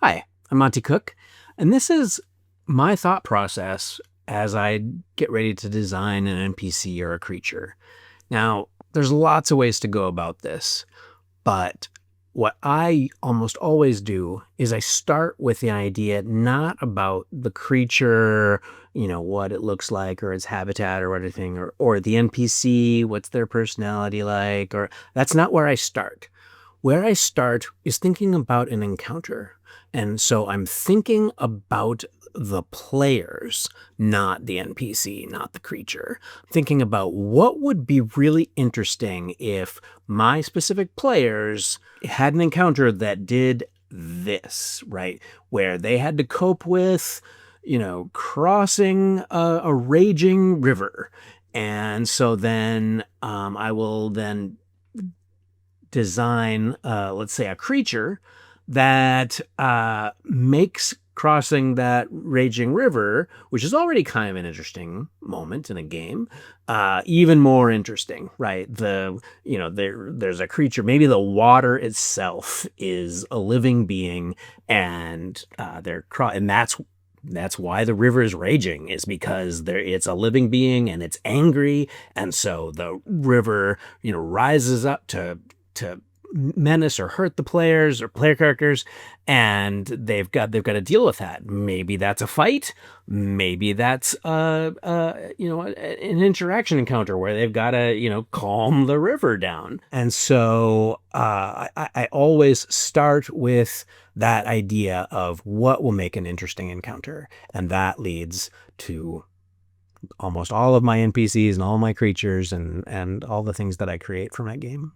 Hi, I'm Monte Cook, and this is my thought process as I get ready to design an NPC or a creature. Now, there's lots of ways to go about this, but what I almost always do is I start with the idea not about the creature, what it looks like or its habitat or anything, or the NPC, what's their personality like, or that's not where I start. Where I start is thinking about an encounter. And so I'm thinking about the players, not the NPC, not the creature. Thinking about what would be really interesting if my specific players had an encounter that did this, right? Where they had to cope with, crossing a raging river. And so then I will then design, let's say, a creature that makes crossing that raging river, which is already kind of an interesting moment in a game, even more interesting, right? There's a creature, maybe the water itself is a living being, and that's why the river is raging, is because it's a living being and it's angry, and so the river, rises up to menace or hurt the players or player characters, and they've got to deal with that. Maybe that's a fight, maybe that's an interaction encounter where they've got to calm the river down. And so I always start with that idea of what will make an interesting encounter, and that leads to almost all of my NPCs and all my creatures and all the things that I create for my game.